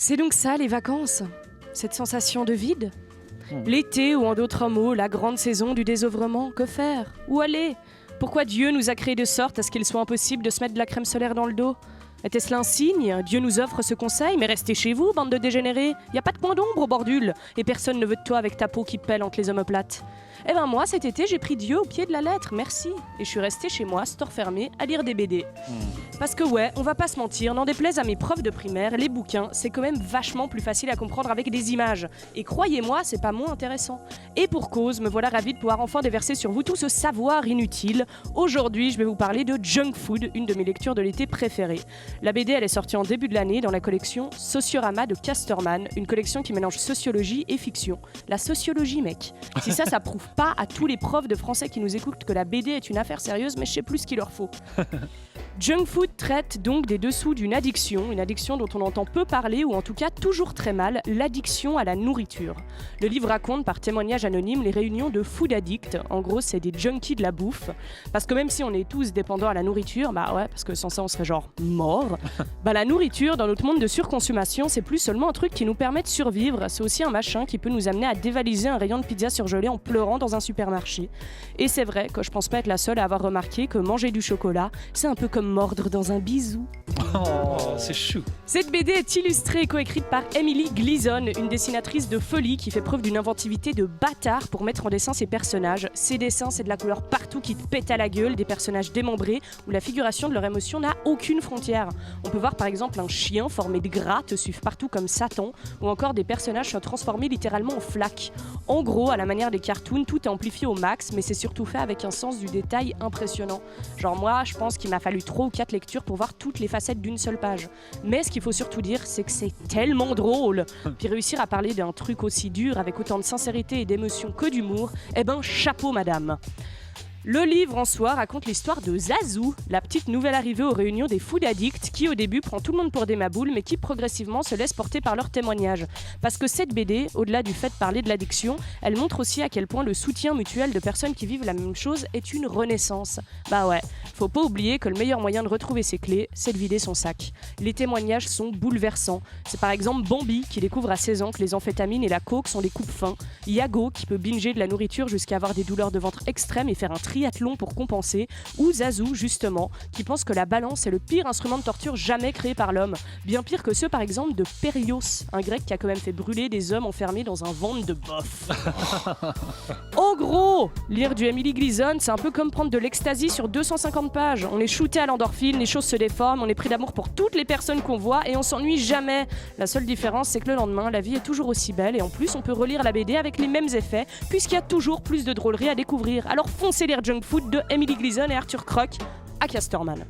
C'est donc ça les vacances? Cette sensation de vide? L'été, ou en d'autres mots, la grande saison du désœuvrement, que faire? Où aller? Pourquoi Dieu nous a créés de sorte à ce qu'il soit impossible de se mettre de la crème solaire dans le dos? Était-ce là un signe? Dieu nous offre ce conseil, mais restez chez vous, bande de dégénérés. Y a pas de coin d'ombre au bordule, et personne ne veut de toi avec ta peau qui pèle entre les omoplates. Eh ben moi, cet été, j'ai pris Dieu au pied de la lettre, merci. Et je suis restée chez moi, store fermé, à lire des BD. Parce que ouais, on va pas se mentir, n'en déplaise à mes profs de primaire, les bouquins, c'est quand même vachement plus facile à comprendre avec des images. Et croyez-moi, c'est pas moins intéressant. Et pour cause, me voilà ravie de pouvoir enfin déverser sur vous tout ce savoir inutile. Aujourd'hui, je vais vous parler de Junk Food, une de mes lectures de l'été préférées. La BD, elle est sortie en début de l'année dans la collection Sociorama de Casterman, une collection qui mélange sociologie et fiction. La sociologie, mec. Si ça prouve pas à tous les profs de français qui nous écoutent que la BD est une affaire sérieuse, mais je sais plus ce qu'il leur faut. Junk Food traite donc des dessous d'une addiction dont on entend peu parler ou en tout cas toujours très mal, l'addiction à la nourriture. Le livre raconte par témoignage anonyme les réunions de food addicts, en gros c'est des junkies de la bouffe, parce que même si on est tous dépendants à la nourriture, bah ouais, parce que sans ça on serait genre mort, bah la nourriture dans notre monde de surconsommation c'est plus seulement un truc qui nous permet de survivre, c'est aussi un machin qui peut nous amener à dévaliser un rayon de pizza surgelée en pleurant dans un supermarché. Et c'est vrai que je pense pas être la seule à avoir remarqué que manger du chocolat, c'est un peu comme mordre dans un bisou. Oh, c'est chou. Cette BD est illustrée et coécrite par Emily Gleason, une dessinatrice de folie qui fait preuve d'une inventivité de bâtard pour mettre en dessin ses personnages. Ses dessins, c'est de la couleur partout qui te pète à la gueule, des personnages démembrés où la figuration de leur émotion n'a aucune frontière. On peut voir par exemple un chien formé de gras te suivre partout comme Satan, ou encore des personnages se transformer littéralement en flaques. En gros, à la manière des cartoons, tout est amplifié au max, mais c'est surtout fait avec un sens du détail impressionnant. Genre moi, je pense qu'il m'a fallu 3 ou 4 lectures pour voir toutes les facettes d'une seule page. Mais ce qu'il faut surtout dire, c'est que c'est tellement drôle. Puis réussir à parler d'un truc aussi dur avec autant de sincérité et d'émotion que d'humour, eh ben chapeau madame. Le livre en soi raconte l'histoire de Zazou, la petite nouvelle arrivée aux réunions des food addicts qui au début prend tout le monde pour des maboules mais qui progressivement se laisse porter par leurs témoignages. Parce que cette BD, au-delà du fait de parler de l'addiction, elle montre aussi à quel point le soutien mutuel de personnes qui vivent la même chose est une renaissance. Bah ouais, faut pas oublier que le meilleur moyen de retrouver ses clés, c'est de vider son sac. Les témoignages sont bouleversants. C'est par exemple Bambi qui découvre à 16 ans que les amphétamines et la coke sont des coupes-fins. Yago qui peut binger de la nourriture jusqu'à avoir des douleurs de ventre extrêmes et faire un triathlon pour compenser, ou Zazou justement, qui pense que la balance est le pire instrument de torture jamais créé par l'homme, bien pire que ceux par exemple de Périos, un grec qui a quand même fait brûler des hommes enfermés dans un ventre de bof. En gros, lire du Emily Gleason, c'est un peu comme prendre de l'ecstasy sur 250 pages. On est shooté à l'endorphine, les choses se déforment, on est pris d'amour pour toutes les personnes qu'on voit et on s'ennuie jamais. La seule différence, c'est que le lendemain, la vie est toujours aussi belle et en plus, on peut relire la BD avec les mêmes effets, puisqu'il y a toujours plus de drôleries à découvrir. Alors foncez lire Junk Food de Emily Gleason et Arthur Croc à Casterman.